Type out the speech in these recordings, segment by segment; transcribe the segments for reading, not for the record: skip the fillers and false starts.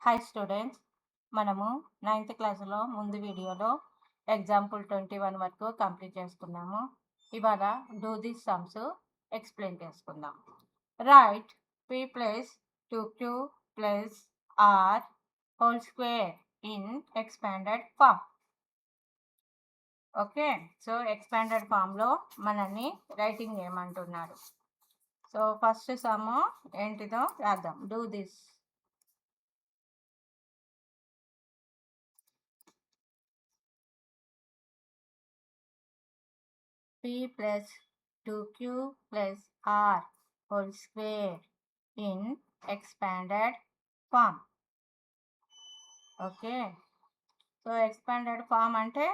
Hi students, మనము 9th క్లాస్లో ముందు వీడియోలో ఎగ్జాంపుల్ 21 వరకు కంప్లీట్ చేసుకున్నాము. ఇవాళ డూ దిస్ సమ్స్ ఎక్స్ప్లెయిన్ చేసుకుందాం. Right p plus 2q plus r whole square in expanded form. Okay, so expanded ఫామ్లో మనల్ని రైటింగ్ చేయమంటున్నాడు. సో ఫస్ట్ సమ్ ఏంటిదో రాద్దాం. Do this. p plus 2q plus r whole square in expanded form. Okay, so expanded form అంటే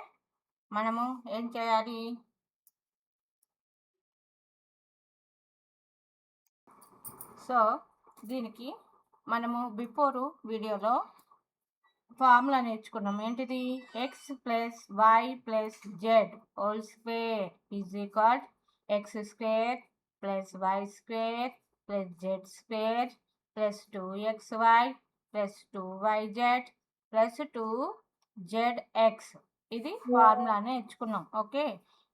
మనము ఏం చేయాలి? So దీనికి మనము బిఫోర్ వీడియోలో ఫార్ములా నేర్చుకున్నాం. ఏంటిది? X plus y plus z whole square is equal x square plus y square plus z square plus 2xy plus 2yz plus 2zx. ఇది ఫార్ములా నేర్చుకున్నాం. ఓకే,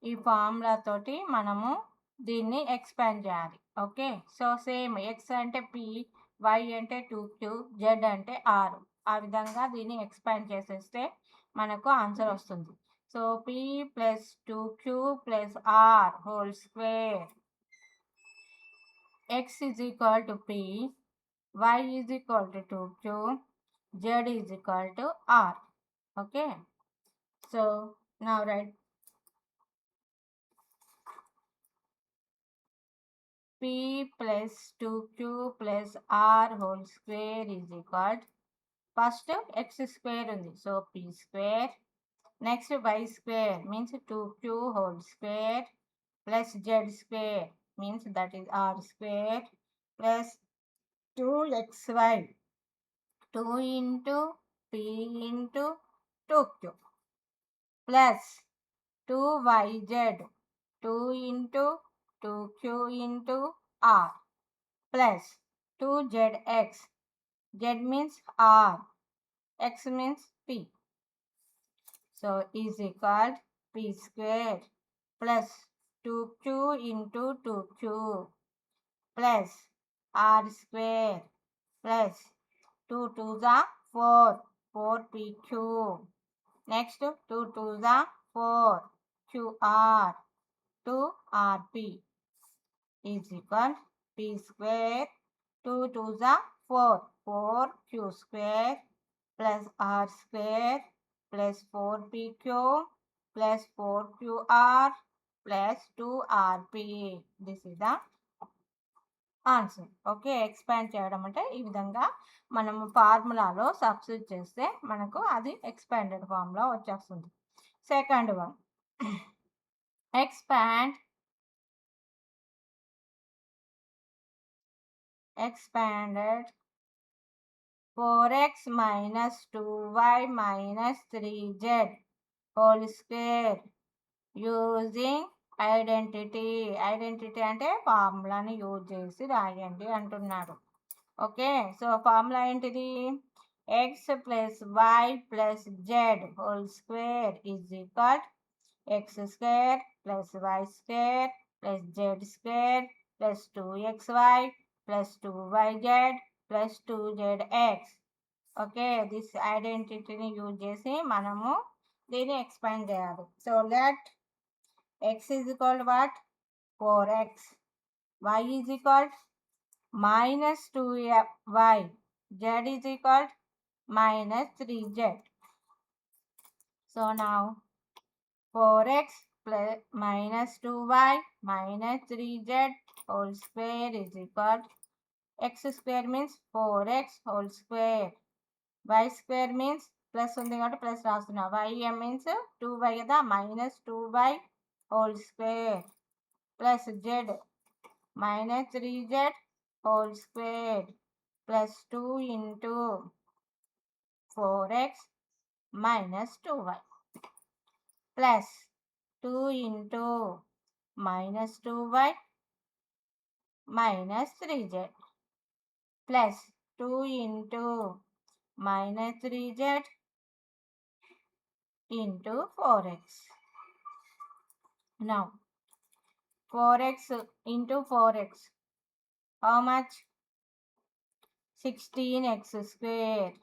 ఈ ఫార్ములా తోటి మనము దీన్ని ఎక్స్పాండ్ చేయాలి. ఓకే, సో సేమ్ ఎక్స్ అంటే P, why అంటే 2q, Z అంటే r. ఆ విధంగా దీన్ని ఎక్స్పాండ్ చేసేస్తే మనకు ఆన్సర్ వస్తుంది. So p plus 2q plus r whole square, x is equal to p, y is equal to 2q, z is equal to r. Okay, so now right p plus 2q plus r whole square is equal, first x square ఉంది, so p square. Next y square means 2q whole square plus z square means that is r square plus 2xy 2 into p into 2q plus 2yz 2 into 2q into r plus 2zx. Z means R, X means P. So is equal P square plus 2q into 2q plus R square plus 2 to the 4, 4pq. Next 2 to the 4, QR, 2rp is equal P square 2 to the 4, 4q square plus r square plus 4pq plus 4qr plus 2rp. This is the answer. Okay, expand చేయడం అంటే ఈ విధంగా మనము ఫార్ములాలో substitute చేస్తే మనకు అది expanded formula వచ్చేస్తుంది. Second one, expanded 4x minus 2y minus 3z whole square using identity. Identity అంటే ఫార్ములాని యూజ్ చేసి రాయండి అంటున్నాడు. ఓకే, సో ఫార్ములా ఏంటిది? X plus y plus z whole square is equal x square plus y square plus z square plus 2xy plus 2yz plus 2zx. Okay, this ఐడెంటిటీని use చేసి మనము దీన్ని ఎక్స్పాండ్ చేయాలి. So let x is equal to what? 4x. Y is equal to minus 2y. Z is equal to minus 3z. So now 4x plus minus 2y minus 3z whole square is equal to x square means 4x whole square. Y square means plus ఉంది కాబట్టి plus రాస్తున్నా. y means 2y కదా, minus 2y whole square plus z minus 3z whole square plus 2 into 4x minus 2y plus 2 into minus 2y minus 3z plus 2 into minus 3z into 4x. Now 4x into 4x, how much? 16x square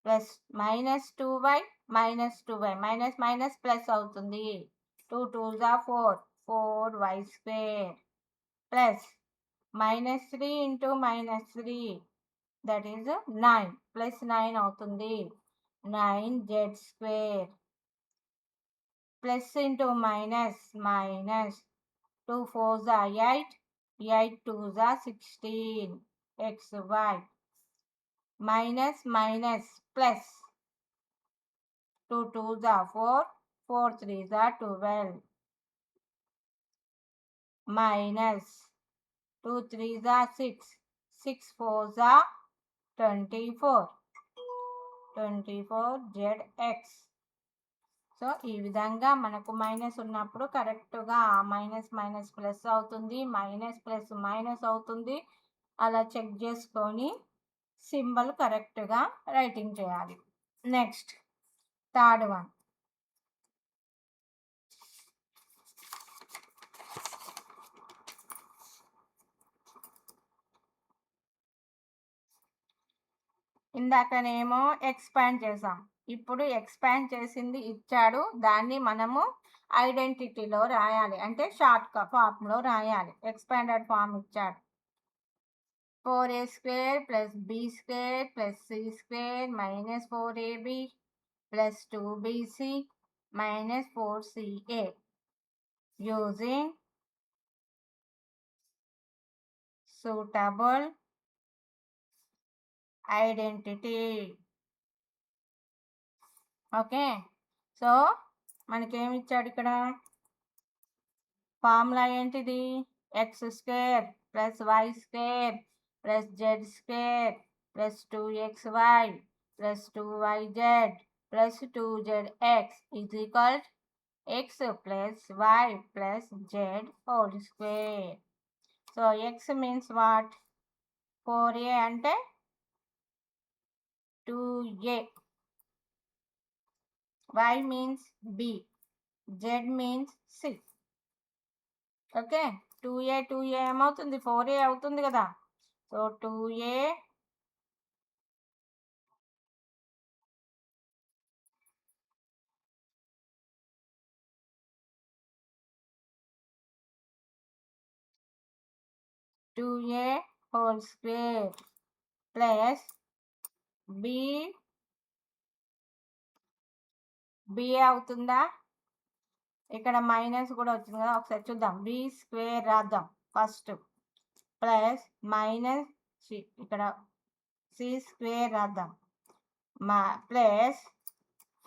plus minus 2y minus 2y minus minus plus అవుతుంది. 2 2s are 4, 4y square plus minus 3 into minus 3, that is 9, plus 9 అవుతుంది. 9z square plus into minus minus 2 4s are 8, 8 2s are 16 xy minus minus plus 2 2s are 4, 4 3s are 12 minus 2 3s are 6, 6 4s are 24, 24zx. So ఈ విధంగా మనకు minus ఉన్నప్పుడు కరెక్ట్గా minus minus plus అవుతుంది, minus plus minus అవుతుంది. అలా check చేసుకొని symbol కరెక్ట్గా రైటింగ్ చేయాలి. నెక్స్ట్ థర్డ్ వన్, ఇందాకనేమో ఎక్స్పాండ్ చేసాం, ఇప్పుడు ఎక్స్పాండ్ చేసింది ఇచ్చాడు, దాన్ని మనము ఐడెంటిటీలో రాయాలి, అంటే షార్ట్ ఫార్మ్లో రాయాలి. ఎక్స్పాండెడ్ ఫార్మ్ ఇచ్చాడు. 4a square plus b square plus c square minus 4ab plus 2bc minus 4ca using suitable identity. Okay, so మనకేమి ఇచ్చాడు ఇక్కడ? ఫార్ములా ఏంటిది? X square plus y square plus z square plus 2xy plus 2yz plus 2zx is equal x plus y plus z whole square. So x means what? 4a అంటే 2a, y means b, z means c. Okay, 2a 2a ఏమవుతుంది? 4a అవుతుంది కదా. So 2a whole square plus b అవుతుందా? ఇక్కడ minus కూడా వచ్చింది కదా, ఒకసారి చూద్దాం. b స్క్వేర్ రాద్దాం ఫస్ట్, ప్లస్ మైనస్ ఇక్కడ c స్క్వేర్ రాద్దాం, ప్లస్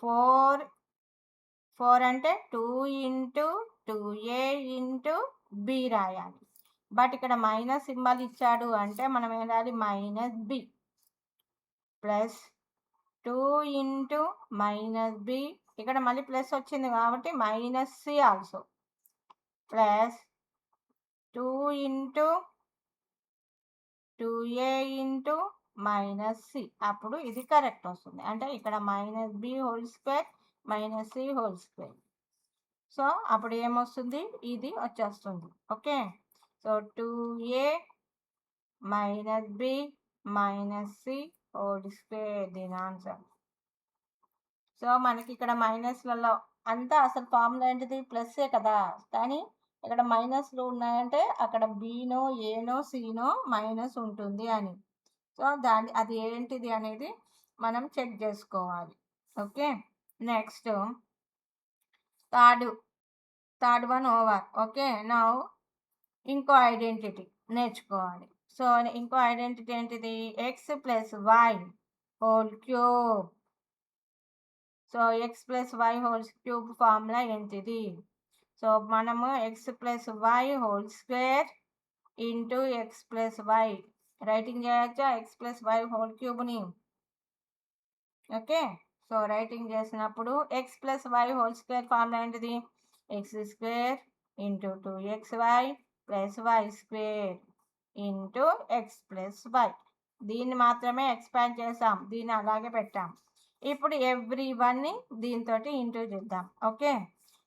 4 అంటే 2 ఇంటూ 2a ఇంటూ b రాయాలి. బట్ ఇక్కడ మైనస్ సింబల్ ఇచ్చాడు అంటే మనం ఏం రాయాలి? Minus b plus 2 into minus b, ఇక్కడ మళ్ళీ ప్లస్ వచ్చింది కాబట్టి minus c also, plus 2 into 2a into minus c. అప్పుడు ఇది కరెక్ట్ వస్తుంది, అంటే ఇక్కడ minus b whole square minus c whole square. So అప్పుడు ఏమొస్తుంది? ఇది వచ్చేస్తుంది. Okay, so 2a minus b minus c whole square దీని ఆన్సర్. సో మనకి ఇక్కడ మైనస్లలో అంతా అసలు ఫార్ములా ఏంటిది? ప్లస్సే కదా, కానీ ఇక్కడ మైనస్లు ఉన్నాయంటే అక్కడ బీనో ఏనో సీనో మైనస్ ఉంటుంది అని. సో అది ఏంటిది అనేది మనం చెక్ చేసుకోవాలి. Okay, next third one over. Okay, now ఇంకో ఐడెంటిటీ నేర్చుకోవాలి. సో ఇంకో ఐడెంటిటీ ఏంటిది? X plus y whole cube. So x plus y whole cube formula ఏంటిది? సో మనము x plus y whole square into x plus y writing చేయొచ్చా? X plus y whole క్యూబ్ని. Okay, so writing చేసినప్పుడు x plus y whole square formula ఏంటిది? X square into 2xy plus y square into x plus why. దీన్ని మాత్రమే expand చేసాం, దీన్ని అలాగే పెట్టాం. ఇప్పుడు ఎవ్రీ వన్ని దీంతో ఇంటూ చేద్దాం. Okay,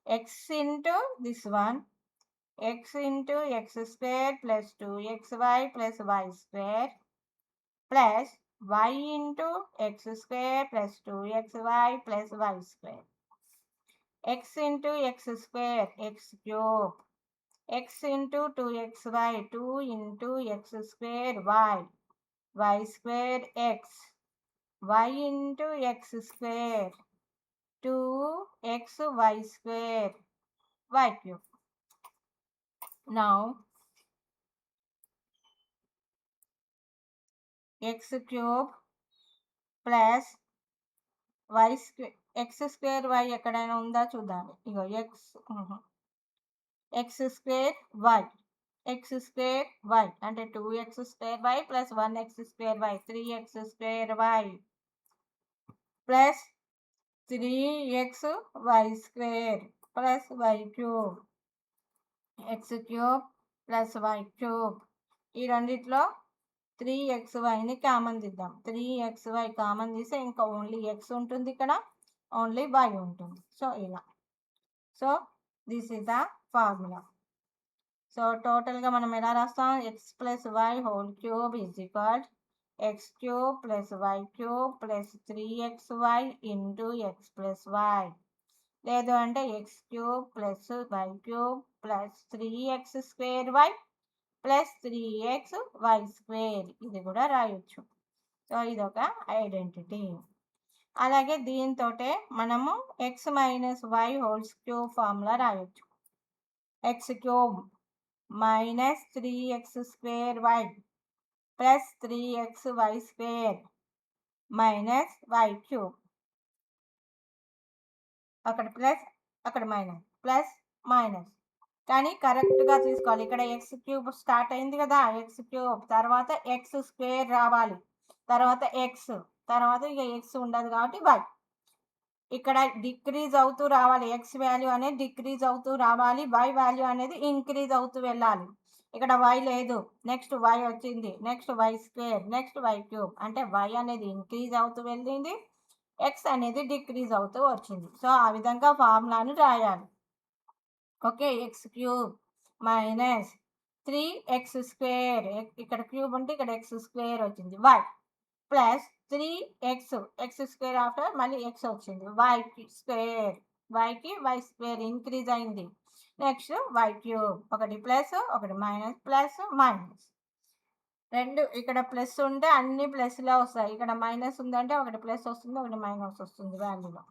x into this one, x into x square plus 2xy plus y square plus y into x square plus 2xy plus y square, x into x square x cube, x into 2xy 2 into x square y square x, y into x square 2xy square y cube. Now x cube plus y square, x square y ఎక్కడైనా ఉందా చూద్దాం. ఇగో x square y, x square y అంటే 2x square y plus 1x square y 3x square y plus 3xy square plus y cube, X cube plus y cube. ఈ రెండిట్లో 3xyని common తీద్దాం. 3xy common తీస్తే ఇంకా ఓన్లీ x ఉంటుంది, ఇక్కడ only y ఉంటుంది. So ఇలా, so this is the formula. So టోటల్గా మనం ఎలా రాస్తాం, x plus y whole cube is equal x cube plus y cube plus 3xy into x plus y, లేదు అంటే x cube plus y cube plus 3x square y plus 3xy square, ఇది కూడా రాయొచ్చు. సో ఇదొక ఐడెంటిటీ. అలాగే దీంతో మనము x minus y wholes cube formula రాయొచ్చు. X cube minus 3x square y plus 3xy square minus y cube, అక్కడ ప్లస్ అక్కడ మైనస్, ప్లస్ మైనస్, కానీ కరెక్ట్గా తీసుకోవాలి. ఇక్కడ ఎక్స్ క్యూబ్ స్టార్ట్ అయింది కదా, ఎక్స్ క్యూబ్ తర్వాత ఎక్స్ స్క్వేర్ రావాలి, తర్వాత ఎక్స్, తర్వాత ఇక ఎక్స్ ఉండదు కాబట్టి వై. ఇక్కడ డిక్రీజ్ అవుతూ రావాలి, ఎక్స్ వాల్యూ అనేది డిక్రీజ్ అవుతూ రావాలి, వై వాల్యూ అనేది ఇంక్రీజ్ అవుతూ వెళ్ళాలి. ఇక్కడ వై లేదు, నెక్స్ట్ వై వచ్చింది, next y square, next y cube, అంటే వై అనేది ఇంక్రీజ్ అవుతూ వెళ్ళింది, ఎక్స్ అనేది డిక్రీజ్ అవుతూ వచ్చింది. సో ఆ విధంగా ఫార్ములాను రాయాలి. Okay, x cube minus 3x square, ఇక్కడ క్యూబ్ ఉంటే ఇక్కడ ఎక్స్ స్క్వేర్ వచ్చింది, y plus 3x, x square after మళ్ళీ ఎక్స్ వచ్చింది, వై స్క్వేర్, వైకి వై స్క్వేర్ ఇంక్రీజ్ అయింది, నెక్స్ట్ వై క్యూబ్, ఒకటి ప్లస్ ఒకటి మైనస్, ప్లస్ మైనస్, రెండు ఇక్కడ ప్లస్ ఉంటే అన్ని ప్లస్లో వస్తాయి, ఇక్కడ మైనస్ ఉందంటే ఒకటి ప్లస్ వస్తుంది ఒకటి మైనస్ వస్తుంది వాల్యూలో.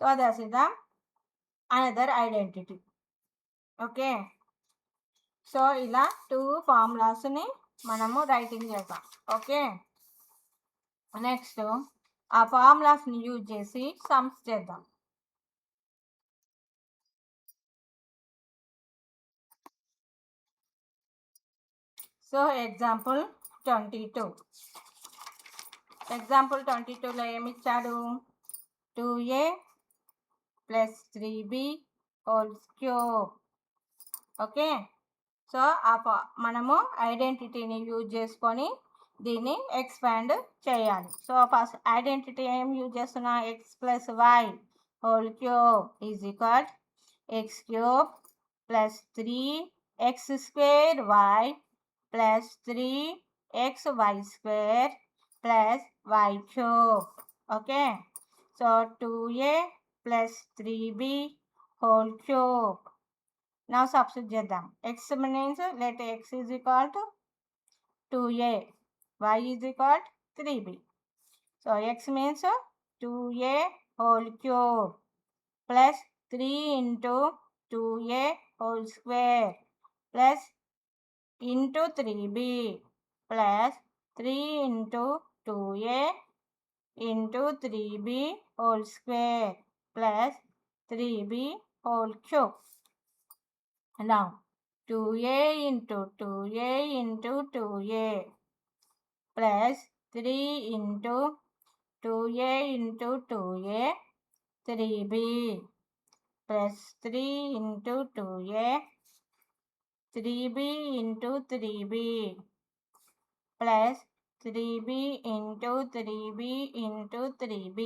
So that is the another identity. Okay, so ఇలా 2 ఫార్ములాస్ని మనము రైటింగ్ చేద్దాం. ఓకే, నెక్స్ట్ ఆ ఫార్ములాస్ని యూజ్ చేసి సమ్స్ చేద్దాం. సో ఎగ్జాంపుల్ 22, ఎగ్జాంపుల్ 22లో ఏమి ఇచ్చాడు, 2a plus 3b whole cube. Okay, so మనము ఐడెంటిటీని యూజ్ చేసుకొని దీన్ని ఎక్స్పాండ్ చేయాలి. సో ఫస్ట్ ఐడెంటిటీ ఏం యూజ్ చేస్తున్నా, x plus y whole cube is equal x cube plus 3x square y plus 3xy square plus y cube. Okay, so 2a plus 3b whole cube. Now substitute చేద్దాం. x means let x is equal to 2a, y is equal to 3b. So x means 2a whole cube plus 3 into 2a whole square plus into 3b plus 3 into 2a into 3b whole square plus 3b whole cube. Now 2a into 2a into 2a plus 3 into 2a into 2a 3b plus 3 into 2a 3b into 3b plus 3b into 3b into 3b.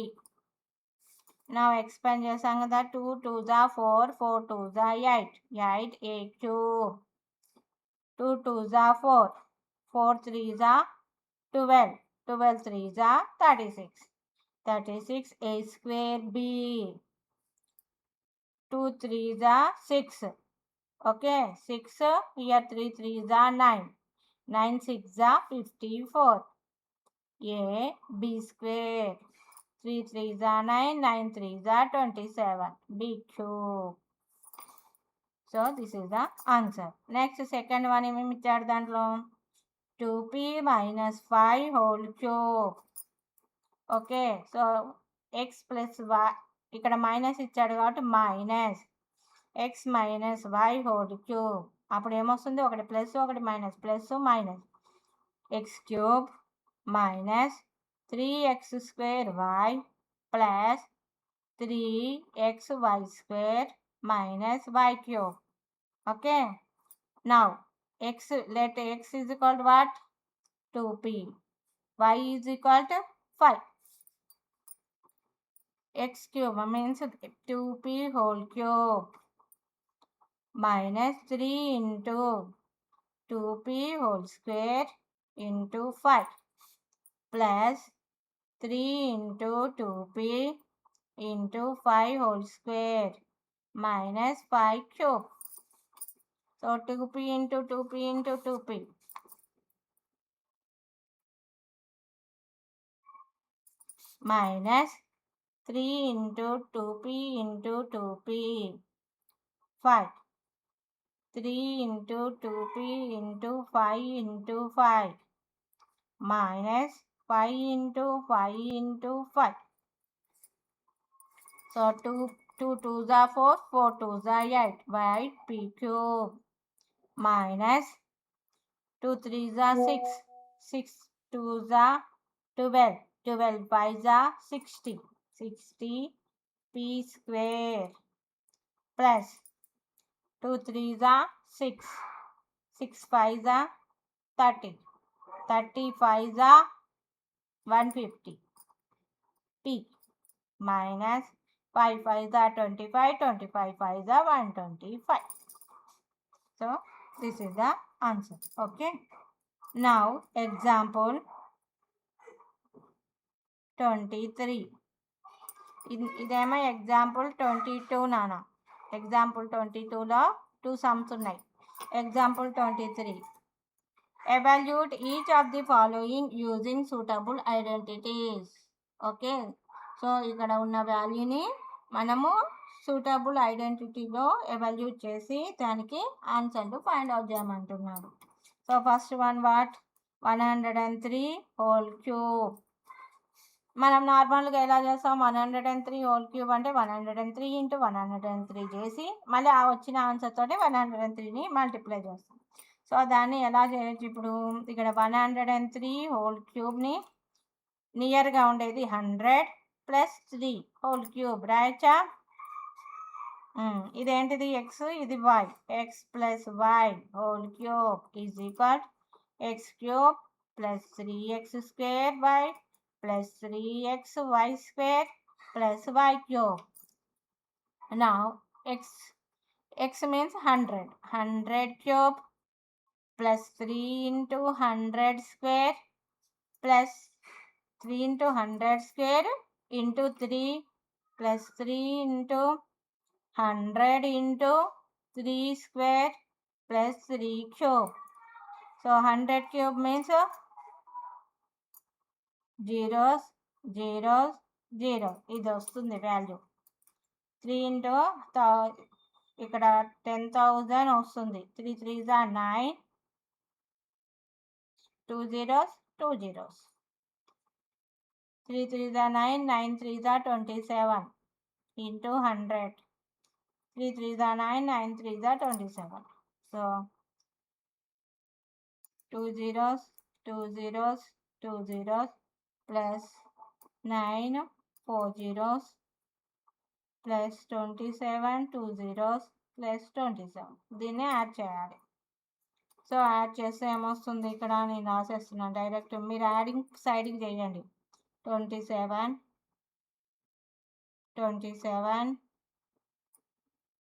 Now expand చేసాం కదా, 2 2s are 4, 4 2s are 8, 8 a cube. 2 2s are 4, 4 3s are 12, 12 3s are 36, 36 a square b. 2 3s are 6. Okay, 6 here, 3 3s are 9, 9 6 are 54, a b square. 3 3s are 9, 9 3s are 27, b cube. So this is the answer. Next second one ఏమేమి ఇచ్చాడు దాంట్లో, 2p minus 5 whole cube. Okay, so x plus y, ఇక్కడ minus ఇచ్చాడు కాబట్టి minus x minus y whole cube. అప్పుడు ఏమొస్తుంది, ఒకటి plus ఒకటి minus, plus minus, X cube minus 3x square y plus 3xy square minus y cube. Okay, now let x is equal to what, 2p, y is equal to 5. X cube means 2p whole cube minus 3 into 2p whole square into 5 plus 3 into 2p into 5 whole square minus 5 cube. So 2p into 2p into 2p minus 3 into 2p into 2p 5, 3 into 2p into 5 into 5 minus 5 into 5 into 5. So 2 2s are 4, 4 2s are 8, y p cube minus 2 3s are 6, 6 2s are 12, 12 5s are 60, 60 p square plus 2 3s are 6, 6 5s are 30, 30 5s are 150 p minus 5 5s are 25, 25 5s are 125. So this is the answer. Okay, now example 23. ఇదేమో example 22 నాన్న. Example 22లో 2 sums ఉన్నాయి. Example 23, evaluate each of the following using suitable identities. Okay, so ఇక్కడ ఉన్న వాల్యూని మనము suitable ఐడెంటిటీలో evaluate చేసి దానికి ఆన్సర్లు ఫైండ్ అవుట్ చేయమంటున్నారు. So first one what, 103 whole cube. మనం నార్మల్గా ఎలా చేస్తాం, 103 హోల్ క్యూబ్ అంటే 103 ఇంటూ 103 చేసి మళ్ళీ ఆ వచ్చిన ఆన్సర్ తోటి 103ని మల్టిప్లై చేస్తాం. సో దాన్ని ఎలా చేయొచ్చు, ఇప్పుడు ఇక్కడ 103 హోల్ క్యూబ్ని నియర్గా ఉండేది 100 ప్లస్ 3 హోల్ క్యూబ్ రాయచ్చా. ఇదేంటిది ఎక్స్, ఇది y, x plus y whole cube is equal x cube plus 3x square y plus 3xy square plus y cube. Now x means 100, 100 cube plus 3 into 100 square plus 3 into 100 square into 3 plus 3 into 100 into 3 square plus 3 cube. So 100 cube means zeros zeros zero, ఇది వస్తుంది value. 3 into ఇక్కడ 10,000 వస్తుంది. 3 3s are 9, 2 zeros 2 zeros, 3 3s are 9, 9 3s are 27 into 100, 3 3s are 9, 9 3s are 27. So 2 zeros 2 zeros 2 zeros plus 9 4 zeros plus 27 2 zeros plus 27, దీన్ని add చేయాలి. So add చేస్తే ఏమొస్తుంది ఇక్కడ నేను రాసేస్తున్నాను డైరెక్ట్. మీరు యాడింగ్ సైడింగ్ చేయండి. 27 27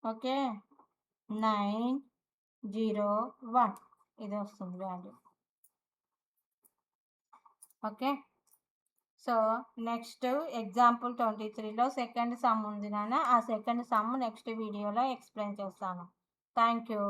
ఓకే 901 ఇది వస్తుంది వాల్యూ. ఓకే. సో నెక్స్ట్ ఎగ్జాంపుల్ 23లో సెకండ్ సమ్ ఉంది నాన్న. ఆ సెకండ్ సమ్ నెక్స్ట్ వీడియోలో ఎక్స్ప్లెయిన్ చేస్తాను. Thank you.